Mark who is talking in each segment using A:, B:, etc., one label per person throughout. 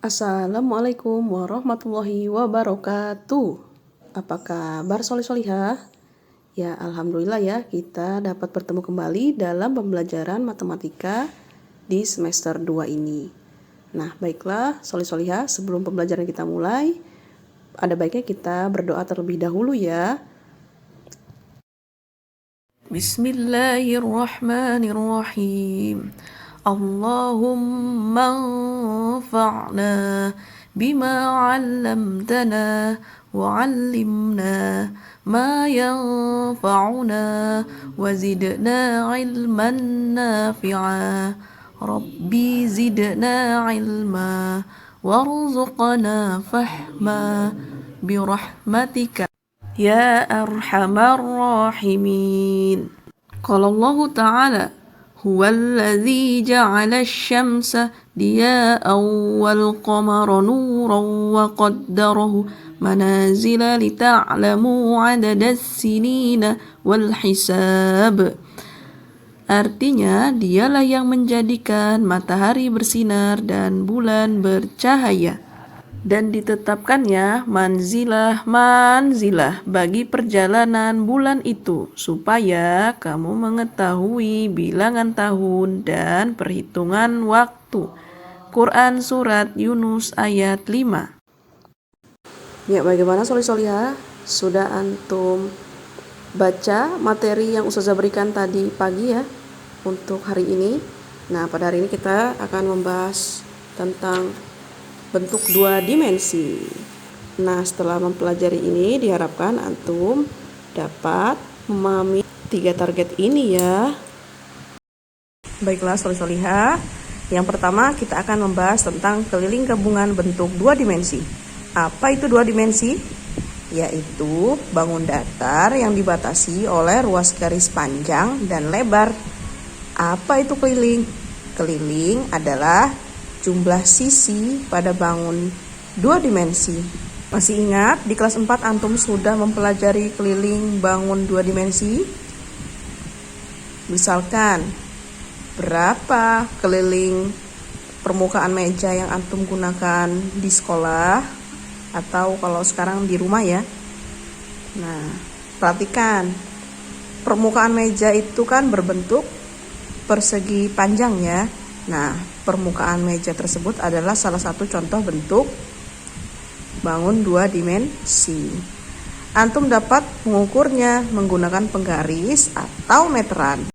A: Assalamualaikum warahmatullahi wabarakatuh. Apa kabar solih-solihah? Ya, alhamdulillah ya, kita dapat bertemu kembali dalam pembelajaran matematika di semester 2 ini. Nah, baiklah solih-solihah, sebelum pembelajaran kita mulai, ada baiknya kita berdoa terlebih dahulu ya. Bismillahirrahmanirrahim. Allahumma anfa'na bima 'allamtana wa 'allimna ma yanfa'una wa zidna 'ilman nafi'a. Rabbi zidna 'ilma warzuqna fahma birahmatika ya arhamar rahimin. Qala Allah Ta'ala هو الذي جعل الشمس ضياء والقمر نورا وقدره منازل لتعلموا عدد السنين والحساب. Artinya, dialah yang menjadikan matahari bersinar dan bulan bercahaya, dan ditetapkannya manzilah bagi perjalanan bulan itu, supaya kamu mengetahui bilangan tahun dan perhitungan waktu. Quran Surat Yunus ayat 5. Ya, bagaimana solih-solihah? Sudah antum baca materi yang Ustazah berikan tadi pagi ya untuk hari ini? Nah, pada hari ini kita akan membahas tentang bentuk dua dimensi. Nah, setelah mempelajari ini diharapkan antum dapat memahami 3 target ini ya. Baiklah solih-solihah, yang pertama kita akan membahas tentang keliling gabungan bentuk dua dimensi. Apa itu dua dimensi? Yaitu bangun datar yang dibatasi oleh ruas garis panjang dan lebar. Apa itu keliling? Keliling adalah jumlah sisi pada bangun dua dimensi. Masih ingat di kelas 4 antum sudah mempelajari keliling bangun dua dimensi? Misalkan, berapa keliling permukaan meja yang antum gunakan di sekolah atau kalau sekarang di rumah ya. Nah, perhatikan, permukaan meja itu kan berbentuk persegi panjang ya. Nah, permukaan meja tersebut adalah salah satu contoh bentuk bangun dua dimensi. Antum dapat mengukurnya menggunakan penggaris atau meteran.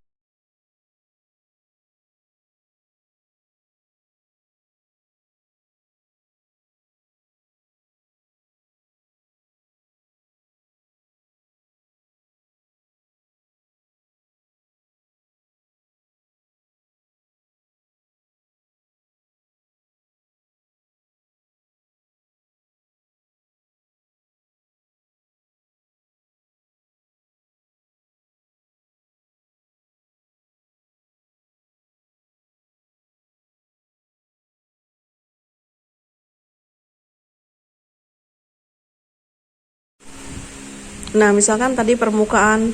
A: Nah, misalkan tadi permukaan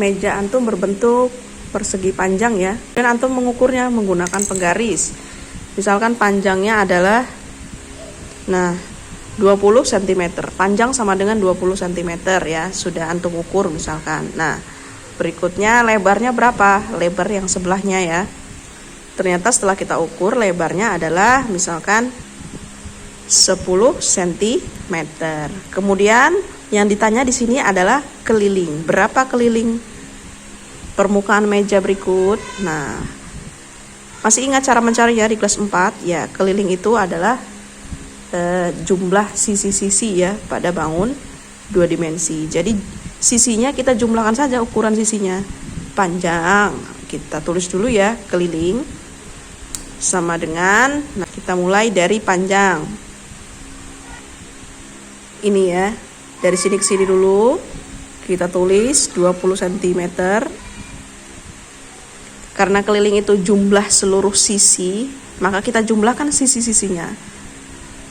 A: meja antum berbentuk persegi panjang ya, dan antum mengukurnya menggunakan penggaris. Misalkan panjangnya adalah 20 cm, panjang sama dengan 20 cm ya, sudah antum ukur misalkan. Nah, berikutnya lebarnya berapa? Lebar yang sebelahnya ya. Ternyata setelah kita ukur lebarnya adalah misalkan 10 cm. Kemudian yang ditanya di sini adalah keliling. Berapa keliling permukaan meja berikut? Nah, masih ingat cara mencari ya di kelas 4? Ya, keliling itu adalah jumlah sisi-sisi ya pada bangun dua dimensi. Jadi sisinya kita jumlahkan saja ukuran sisinya. Panjang, kita tulis dulu ya, keliling sama dengan, nah kita mulai dari panjang. Ini ya, dari sini ke sini dulu kita tulis 20 cm. Karena keliling itu jumlah seluruh sisi, maka kita jumlahkan sisi-sisinya.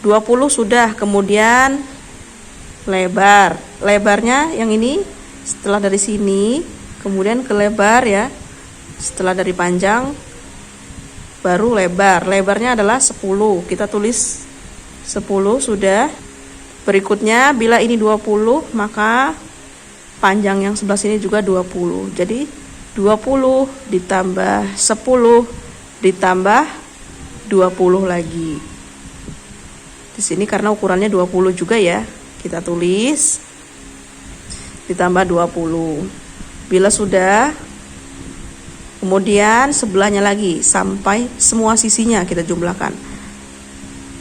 A: 20 sudah, kemudian lebar. Lebarnya yang ini setelah dari sini, kemudian ke lebar ya. Setelah dari panjang baru lebar. Lebarnya adalah 10. Kita tulis 10 sudah. Berikutnya bila ini 20, maka panjang yang sebelah sini juga 20. Jadi 20 ditambah 10 ditambah 20 lagi. Di sini karena ukurannya 20 juga ya, kita tulis ditambah 20. Bila sudah, kemudian sebelahnya lagi sampai semua sisinya kita jumlahkan.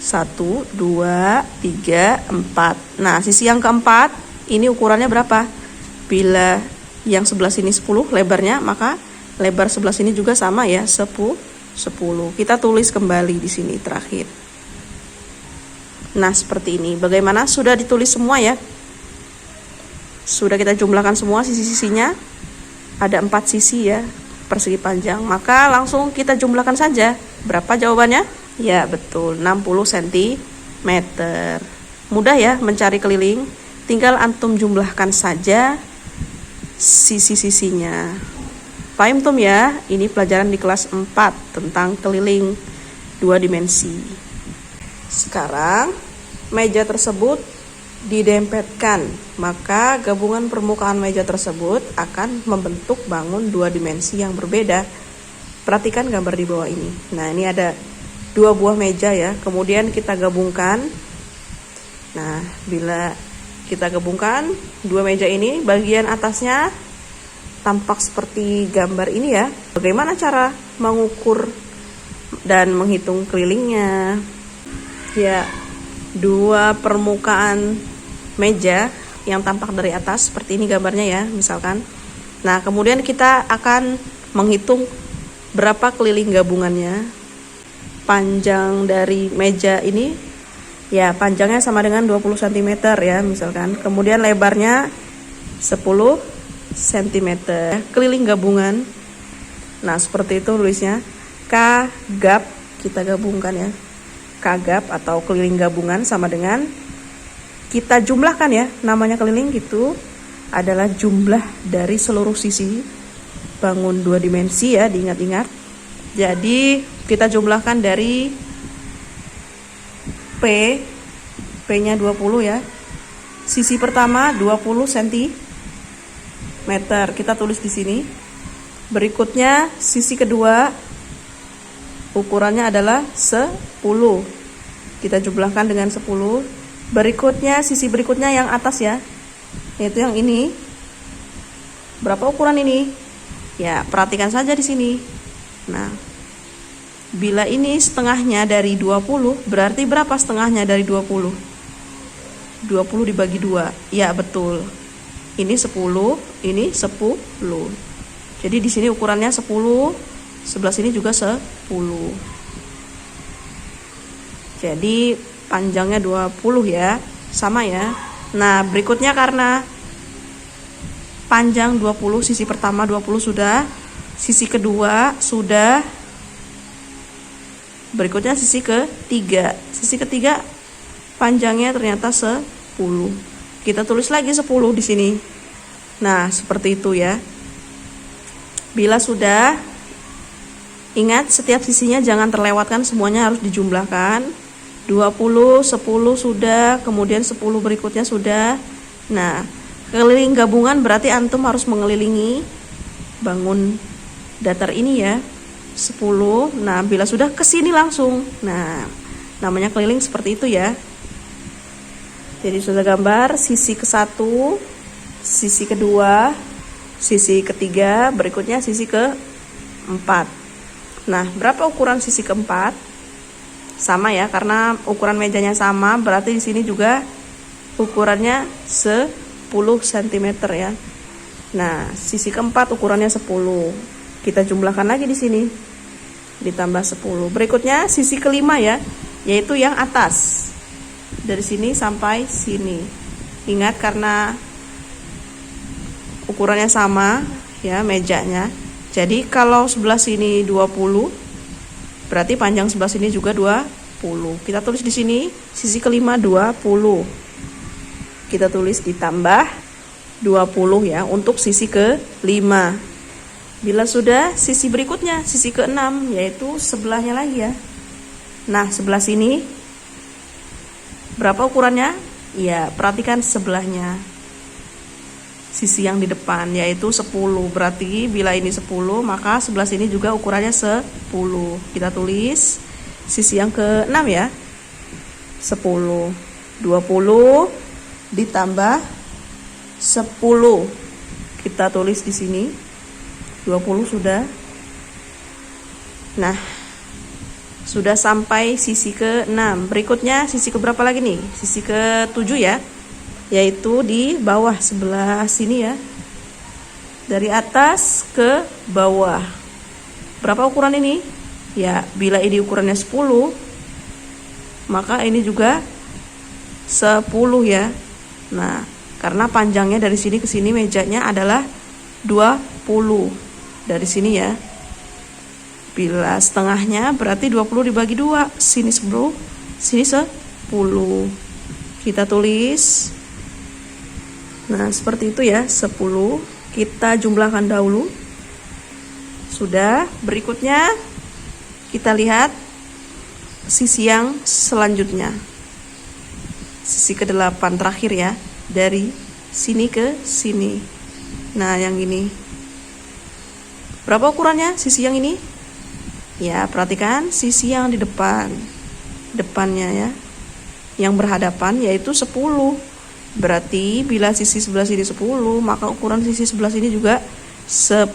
A: 1, 2, 3, 4. Nah, sisi yang keempat ini ukurannya berapa? Bila yang sebelah sini 10 lebarnya, maka lebar sebelah sini juga sama ya, 10. Kita tulis kembali di sini terakhir. Nah, seperti ini. Bagaimana? Sudah ditulis semua ya? Sudah kita jumlahkan semua sisi-sisinya. Ada 4 sisi ya, persegi panjang. Maka langsung kita jumlahkan saja. Berapa jawabannya? Ya, betul, 60 cm. Mudah ya mencari keliling. Tinggal antum jumlahkan saja sisi-sisinya. Paham tum ya? Ini pelajaran di kelas 4 tentang keliling 2 dimensi. Sekarang meja tersebut didempetkan, maka gabungan permukaan meja tersebut akan membentuk bangun 2 dimensi yang berbeda. Perhatikan gambar di bawah ini. Nah, ini ada 2 buah meja ya, kemudian kita gabungkan. Nah, bila kita gabungkan 2 meja ini, bagian atasnya tampak seperti gambar ini ya. Bagaimana cara mengukur dan menghitung kelilingnya? Ya, 2 permukaan meja yang tampak dari atas seperti ini gambarnya ya, misalkan. Nah, kemudian kita akan menghitung berapa keliling gabungannya. Panjang dari meja ini ya, panjangnya sama dengan 20 cm ya, misalkan. Kemudian lebarnya 10 cm. Keliling gabungan. Nah, seperti itu tulisnya. K gap kita gabungkan ya. K gap atau keliling gabungan sama dengan kita jumlahkan ya. Namanya keliling itu adalah jumlah dari seluruh sisi bangun 2 dimensi ya, diingat-ingat. Jadi kita jumlahkan dari P-nya 20 ya. Sisi pertama 20 cm. Kita tulis di sini. Berikutnya sisi kedua ukurannya adalah 10. Kita jumlahkan dengan 10. Berikutnya sisi berikutnya yang atas ya, yaitu yang ini. Berapa ukuran ini? Ya, perhatikan saja di sini. Nah, bila ini setengahnya dari 20, berarti berapa setengahnya dari 20? 20 dibagi 2. Ya, betul. Ini 10, ini 10. Jadi di sini ukurannya 10, sebelah sini juga 10. Jadi panjangnya 20 ya, sama ya. Nah, berikutnya karena panjang 20, sisi pertama 20 sudah, sisi kedua sudah, berikutnya sisi ketiga. Sisi ketiga panjangnya ternyata 10. Kita tulis lagi 10 di sini. Nah, seperti itu ya. Bila sudah, ingat setiap sisinya jangan terlewatkan, semuanya harus dijumlahkan. 20, 10 sudah, kemudian 10 berikutnya sudah. Nah, keliling gabungan berarti antum harus mengelilingi bangun datar ini ya, 10. Nah, bila sudah ke sini langsung. Nah, namanya keliling seperti itu ya. Jadi sudah gambar sisi ke-1, sisi kedua, sisi ketiga, berikutnya sisi ke-4. Nah, berapa ukuran sisi ke-4? Sama ya, karena ukuran mejanya sama, berarti di sini juga ukurannya 10 cm ya. Nah, sisi ke-4 ukurannya 10. Kita jumlahkan lagi di sini. Ditambah 10. Berikutnya sisi ke-5 ya, yaitu yang atas. Dari sini sampai sini. Ingat karena ukurannya sama ya mejanya. Jadi kalau sebelah sini 20, berarti panjang sebelah sini juga 20. Kita tulis di sini sisi ke-5 20. Kita tulis ditambah 20 ya untuk sisi ke-5. Bila sudah, sisi berikutnya, sisi ke-6, yaitu sebelahnya lagi ya. Nah, sebelah sini Berapa ukurannya? Ya, perhatikan sebelahnya. Sisi yang di depan yaitu 10. Berarti bila ini 10, maka sebelah sini juga ukurannya 10. Kita tulis sisi yang ke-6 ya. 10. 20 ditambah 10. Kita tulis di sini. 20 sudah. Nah, sudah sampai sisi ke-6. Berikutnya sisi ke berapa lagi nih? Sisi ke-7 ya. Yaitu di bawah sebelah sini ya. Dari atas ke bawah. Berapa ukuran ini? Ya, bila ini ukurannya 10, maka ini juga 10 ya. Nah, karena panjangnya dari sini ke sini mejanya adalah 20. Dari sini ya. Bila setengahnya berarti 20 dibagi 2. Sini 10, sini 10. Kita tulis. Nah, seperti itu ya, 10. Kita jumlahkan dahulu. Sudah. Berikutnya kita lihat sisi yang selanjutnya. Sisi ke-8 terakhir ya. Dari sini ke sini. Nah, yang ini. Berapa ukurannya sisi yang ini? Ya, perhatikan sisi yang di depan. Depannya ya. Yang berhadapan yaitu 10. Berarti bila sisi sebelah sini 10, maka ukuran sisi sebelah sini juga 10.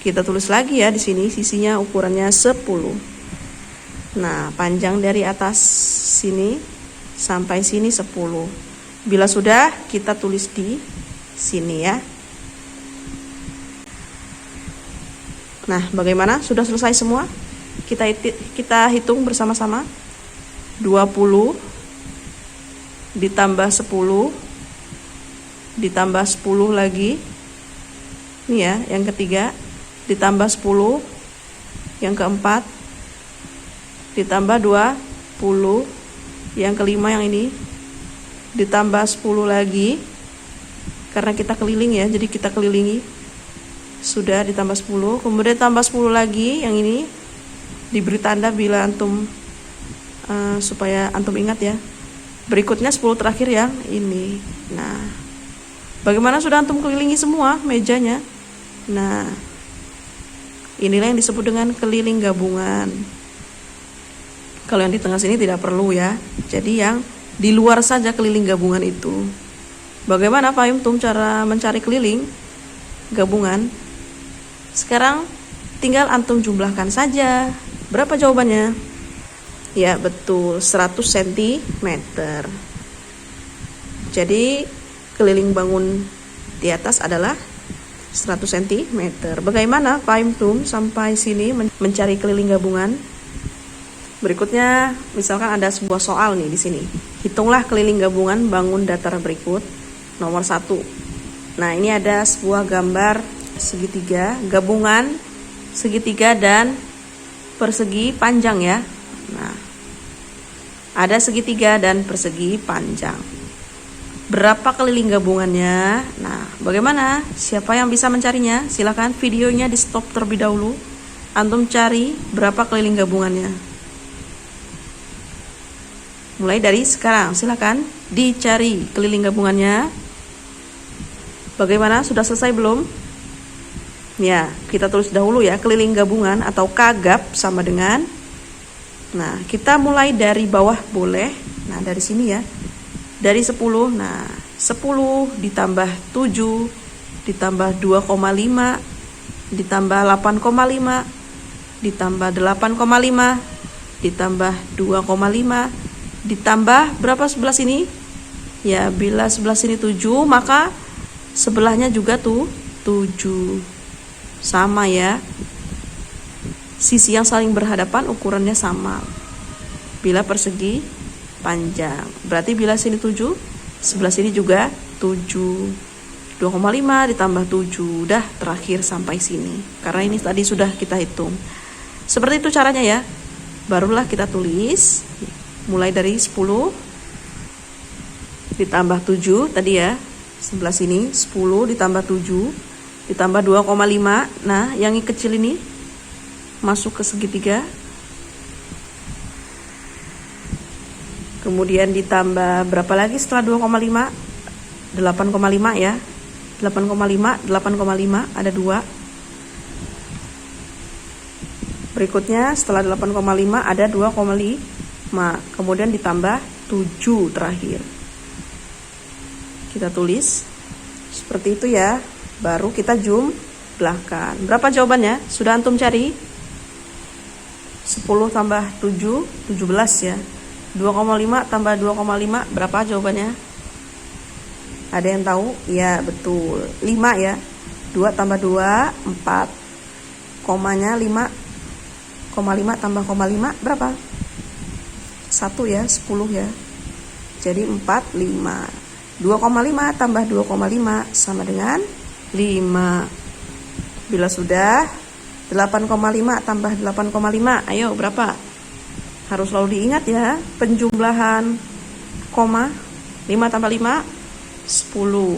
A: Kita tulis lagi ya di sini sisinya ukurannya 10. Nah, panjang dari atas sini sampai sini 10. Bila sudah, kita tulis di sini ya. Nah, bagaimana? Sudah selesai semua? Kita hitung bersama-sama. 20 ditambah 10 ditambah 10 lagi. Ini ya, yang ketiga ditambah 10, yang keempat ditambah 20, yang kelima yang ini ditambah 10 lagi. Karena kita keliling ya, jadi kita kelilingi. Sudah ditambah 10, kemudian tambah 10 lagi yang ini. Diberi tanda bila antum supaya antum ingat ya. Berikutnya 10 terakhir yang ini. Nah, bagaimana sudah antum kelilingi semua mejanya? Nah, inilah yang disebut dengan keliling gabungan. Kalau yang di tengah sini tidak perlu ya. Jadi yang di luar saja keliling gabungan itu. Bagaimana Pak Antum cara mencari keliling gabungan? Sekarang tinggal antum jumlahkan saja. Berapa jawabannya? Ya betul, 100 cm. Jadi keliling bangun di atas adalah 100 cm. Bagaimana Pak Antum sampai sini mencari keliling gabungan? Berikutnya, misalkan ada sebuah soal nih di sini. Hitunglah keliling gabungan bangun datar berikut. Nomor 1. Nah, ini ada sebuah gambar segitiga, gabungan segitiga dan persegi panjang ya. Nah, ada segitiga dan persegi panjang. Berapa keliling gabungannya? Nah, bagaimana? Siapa yang bisa mencarinya? Silakan videonya di stop terlebih dahulu. Antum cari berapa keliling gabungannya. Mulai dari sekarang, silakan dicari keliling gabungannya. Bagaimana? Sudah selesai belum? Ya, kita tulis dahulu ya, keliling gabungan atau kagab sama dengan. Nah, kita mulai dari bawah boleh. Nah, dari sini ya. Dari 10. Nah, 10 ditambah 7 ditambah 2,5 ditambah 8,5 ditambah 8,5 ditambah 2,5 ditambah berapa sebelah sini? Ya, bila sebelah sini 7, maka sebelahnya juga tuh 7. Sama ya. Sisi yang saling berhadapan ukurannya sama. Bila persegi panjang. Berarti bila sini 7, sebelah sini juga 7. 2,5 ditambah 7. Udah terakhir sampai sini. Karena ini tadi sudah kita hitung. Seperti itu caranya ya. Barulah kita tulis. Mulai dari 10 ditambah 7 tadi ya. Sebelah sini 10 ditambah 7 ditambah 2,5. Nah, yang kecil ini masuk ke segitiga. Kemudian ditambah berapa lagi setelah 2,5? 8,5 ya. 8,5 ada 2. Berikutnya setelah 8,5 ada 2,5. Kemudian ditambah 7 terakhir. Kita tulis seperti itu ya. Baru kita jumlahkan. Berapa jawabannya? Sudah antum cari? 10 tambah 7, 17 ya. 2,5 tambah 2,5 berapa jawabannya? Ada yang tahu? Ya betul, 5 ya. 2 tambah 2, 4. Komanya 5,5 tambah 0,5 berapa? 1 ya, 10 ya. Jadi 4, 5. 2,5 tambah 2,5 sama dengan 5. Bila sudah, 8,5 tambah 8,5, ayo berapa? Harus selalu diingat ya, penjumlahan koma. 5 tambah 5, 10.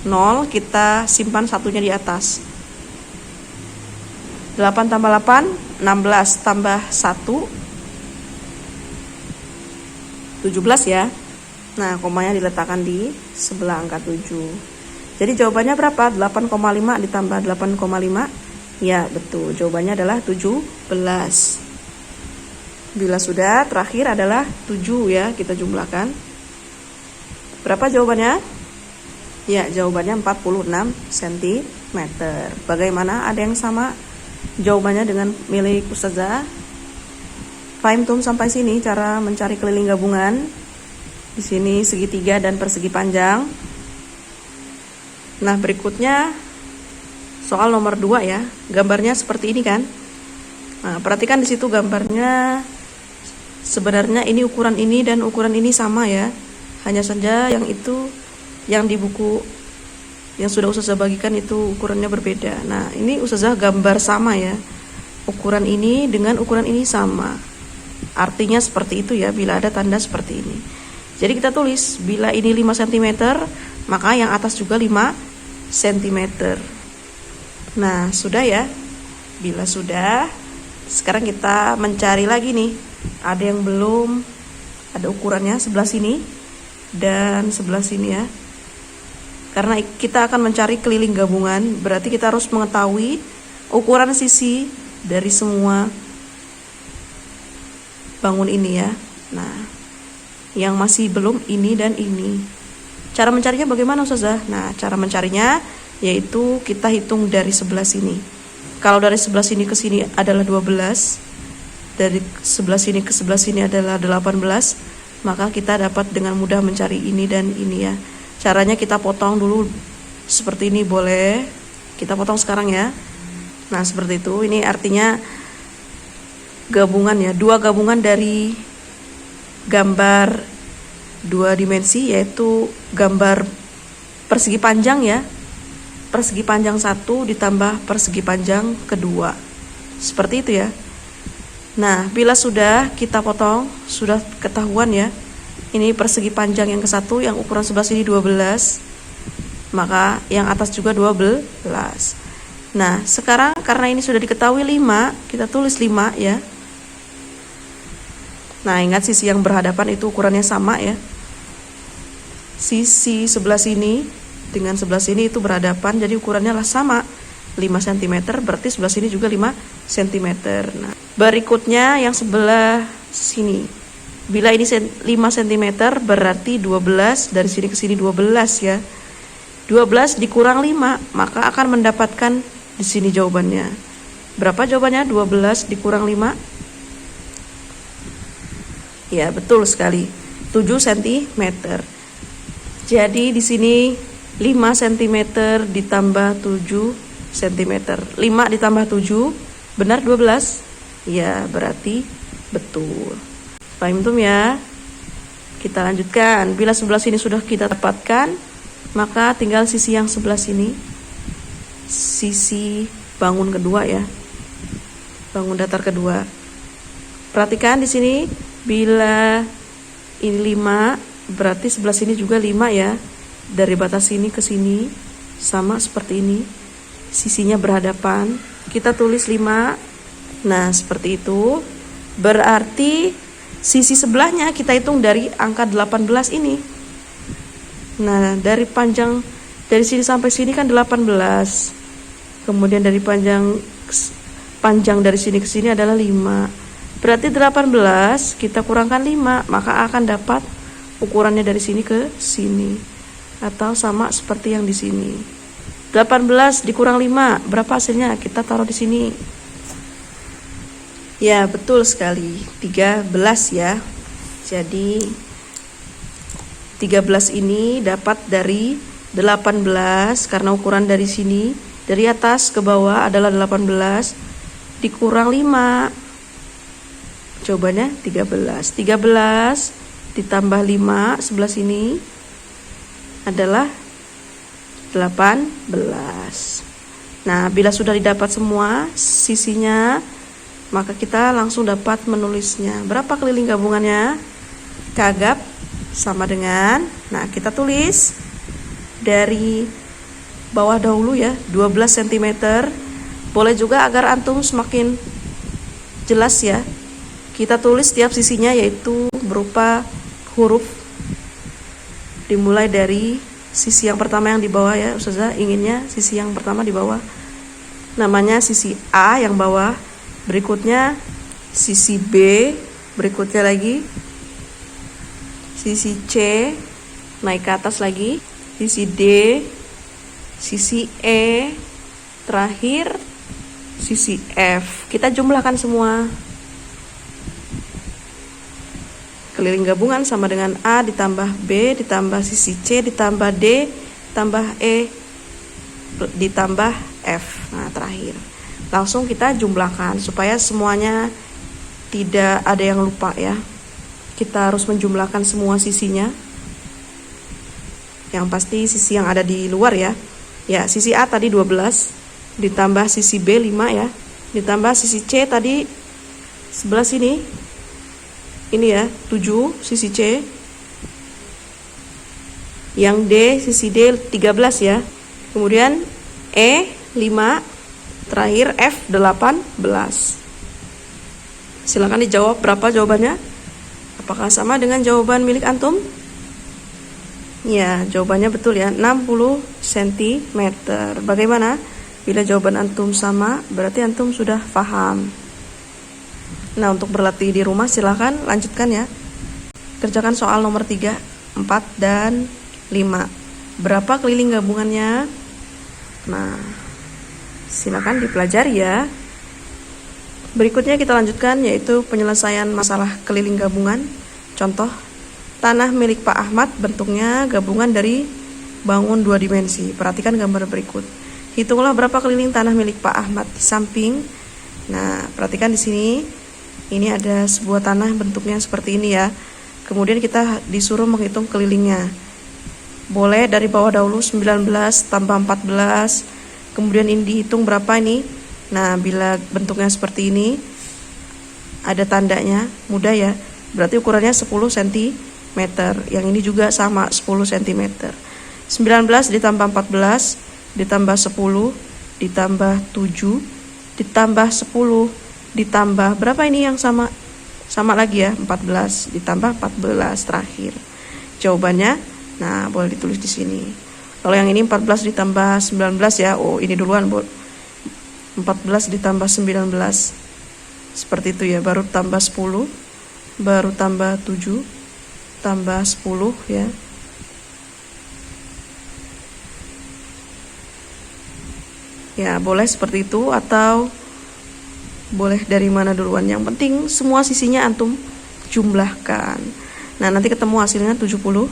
A: 0 kita simpan satunya di atas. 8 tambah 8, 16 tambah 1, 17 ya. Nah, komanya diletakkan di sebelah angka 7. Jadi jawabannya berapa? 8,5 ditambah 8,5. Ya, betul. Jawabannya adalah 17. Bila sudah, terakhir adalah 7 ya, kita jumlahkan. Berapa jawabannya? Ya, jawabannya 46 cm. Bagaimana? Ada yang sama jawabannya dengan milik Ustazah? Fahim tum sampai sini cara mencari keliling gabungan. Di sini segitiga dan persegi panjang. Nah, berikutnya soal nomor 2 ya. Gambarnya seperti ini kan? Nah, perhatikan di situ gambarnya. Sebenarnya ini ukuran ini dan ukuran ini sama ya. Hanya saja yang itu yang di buku yang sudah Ustazah bagikan itu ukurannya berbeda. Nah, ini Ustazah gambar sama ya. Ukuran ini dengan ukuran ini sama. Artinya seperti itu ya bila ada tanda seperti ini. Jadi kita tulis bila ini 5 cm, maka yang atas juga 5 cm. Nah, sudah ya. Bila sudah, sekarang kita mencari lagi nih. Ada yang belum, ada ukurannya sebelah sini dan sebelah sini ya. Karena kita akan mencari keliling gabungan, berarti kita harus mengetahui ukuran sisi dari semua bangun ini ya. Nah, yang masih belum ini dan ini. Cara mencarinya bagaimana Ustazah? Nah, cara mencarinya yaitu kita hitung dari sebelah sini. Kalau dari sebelah sini ke sini adalah 12, dari sebelah sini ke sebelah sini adalah 18, maka kita dapat dengan mudah mencari ini dan ini ya. Caranya kita potong dulu seperti ini boleh. Kita potong sekarang ya. Nah, seperti itu. Ini artinya gabungan ya, 2 gabungan dari gambar 2 dimensi, yaitu gambar persegi panjang ya. Persegi panjang 1 ditambah persegi panjang kedua. Seperti itu ya. Nah, bila sudah kita potong, sudah ketahuan ya. Ini persegi panjang yang ke-1 yang ukuran sebelah sini 12. Maka yang atas juga 12. Nah, sekarang karena ini sudah diketahui 5, kita tulis 5 ya. Nah, ingat sisi yang berhadapan itu ukurannya sama ya. Sisi sebelah sini dengan sebelah sini itu berhadapan, jadi ukurannya lah sama, 5 cm, berarti sebelah sini juga 5 cm. Nah, berikutnya yang sebelah sini. Bila ini 5 cm berarti 12, dari sini ke sini 12 ya. 12 dikurang 5, maka akan mendapatkan di sini jawabannya. Berapa jawabannya? 12 dikurang 5. Ya, betul sekali. 7 cm. Jadi di sini 5 cm ditambah 7 cm. 5 ditambah 7 benar 12? Ya, berarti betul. Paham tum ya? Kita lanjutkan. Bila sebelah sini sudah kita dapatkan, maka tinggal sisi yang sebelah sini. Sisi bangun kedua ya. Bangun datar kedua. Perhatikan di sini, bila ini 5, berarti sebelah sini juga 5 ya. Dari batas sini ke sini sama seperti ini. Sisinya berhadapan. Kita tulis 5. Nah, seperti itu. Berarti sisi sebelahnya kita hitung dari angka 18 ini. Nah, dari sini sampai sini kan 18. Kemudian dari panjang dari sini ke sini adalah 5. Berarti 18 kita kurangkan 5, maka akan dapat ukurannya dari sini ke sini. Atau sama seperti yang di sini. 18 dikurang 5, berapa hasilnya? Kita taruh di sini. Ya, betul sekali. 13 ya. Jadi 13 ini dapat dari 18 karena ukuran dari sini dari atas ke bawah adalah 18 dikurang 5. Jawabannya 13. 13 ditambah 5 sebelah sini adalah 18. Nah, bila sudah didapat semua sisinya, maka kita langsung dapat menulisnya. Berapa keliling gabungannya? Kagap sama dengan, nah kita tulis dari bawah dahulu ya, 12 cm. Boleh juga agar antum semakin jelas ya, kita tulis setiap sisinya yaitu berupa huruf. Dimulai dari sisi yang pertama yang di bawah ya, Ustazah inginnya sisi yang pertama di bawah, namanya sisi A yang bawah. Berikutnya sisi B, berikutnya lagi sisi C, naik ke atas lagi, sisi D, sisi E, terakhir sisi F. Kita jumlahkan semua. Keliling gabungan sama dengan A ditambah B ditambah sisi C ditambah D ditambah E ditambah F. Nah, terakhir. Langsung kita jumlahkan supaya semuanya tidak ada yang lupa ya. Kita harus menjumlahkan semua sisinya. Yang pasti sisi yang ada di luar ya. Ya, sisi A tadi 12 ditambah sisi B 5 ya. Ditambah sisi C tadi sebelah sini. Ini ya, 7 sisi C. Yang D sisi D 13 ya. Kemudian E 5, terakhir F 18. Silakan dijawab berapa jawabannya? Apakah sama dengan jawaban milik antum? Ya, jawabannya betul ya, 60 cm. Bagaimana? Bila jawaban antum sama, berarti antum sudah paham. Nah, untuk berlatih di rumah silakan lanjutkan ya. Kerjakan soal nomor 3, 4, dan 5. Berapa keliling gabungannya? Nah, silakan dipelajari ya. Berikutnya kita lanjutkan yaitu penyelesaian masalah keliling gabungan. Contoh, tanah milik Pak Ahmad bentuknya gabungan dari bangun 2 dimensi. Perhatikan gambar berikut. Hitunglah berapa keliling tanah milik Pak Ahmad di samping. Nah, perhatikan di sini. Ini ada sebuah tanah bentuknya seperti ini ya. Kemudian kita disuruh menghitung kelilingnya. Boleh dari bawah dahulu 19 tambah 14. Kemudian ini dihitung berapa ini? Nah, bila bentuknya seperti ini, ada tandanya, mudah ya. Berarti ukurannya 10 cm. Yang ini juga sama, 10 cm. 19 ditambah 14, ditambah 10, ditambah 7, ditambah 10, ditambah berapa ini yang sama? Sama lagi ya, 14, ditambah 14 terakhir. Jawabannya, nah boleh ditulis di sini. Kalau yang ini 14 ditambah 19 ya, oh ini duluan, Bu. 14 ditambah 19 seperti itu ya, baru tambah 10, baru tambah 7, tambah 10 ya. Ya, boleh seperti itu atau boleh dari mana duluan. Yang penting semua sisinya antum jumlahkan. Nah, nanti ketemu hasilnya 74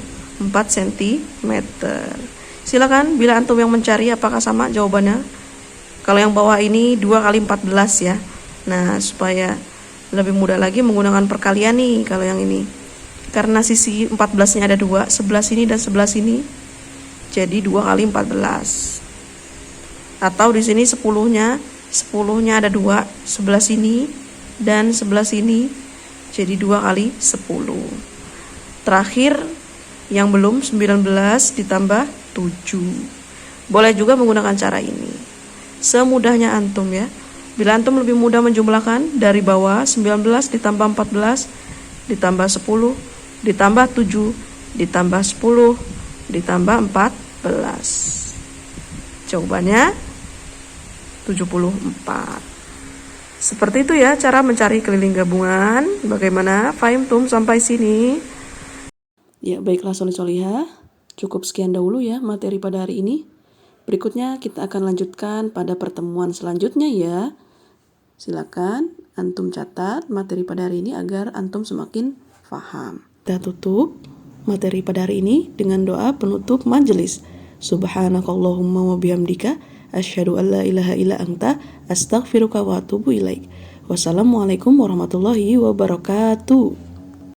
A: cm. Silakan bila antum yang mencari apakah sama jawabannya. Kalau yang bawah ini 2 kali 14 ya. Nah, supaya lebih mudah lagi menggunakan perkalian nih kalau yang ini. Karena sisi 14-nya ada 2, sebelah sini dan sebelah sini. Jadi 2 kali 14. Atau di sini 10-nya ada 2, sebelah sini dan sebelah sini. Jadi 2 kali 10. Terakhir yang belum 19 ditambah 7. Boleh juga menggunakan cara ini. Semudahnya antum ya. Bila antum lebih mudah menjumlahkan dari bawah 19 ditambah 14 ditambah 10, ditambah 7, ditambah 10, ditambah 14. Jawabannya 74. Seperti itu ya cara mencari keliling gabungan. Bagaimana? Fahimtum sampai sini? Ya, baiklah solih-solihah. Cukup sekian dahulu ya materi pada hari ini. Berikutnya kita akan lanjutkan pada pertemuan selanjutnya ya. Silakan antum catat materi pada hari ini agar antum semakin paham. Kita tutup materi pada hari ini dengan doa penutup majelis. Subhanakallahumma wa bihamdika asyhadu an la ilaha illa anta astaghfiruka wa atubu ilaik. Wassalamualaikum warahmatullahi wabarakatuh.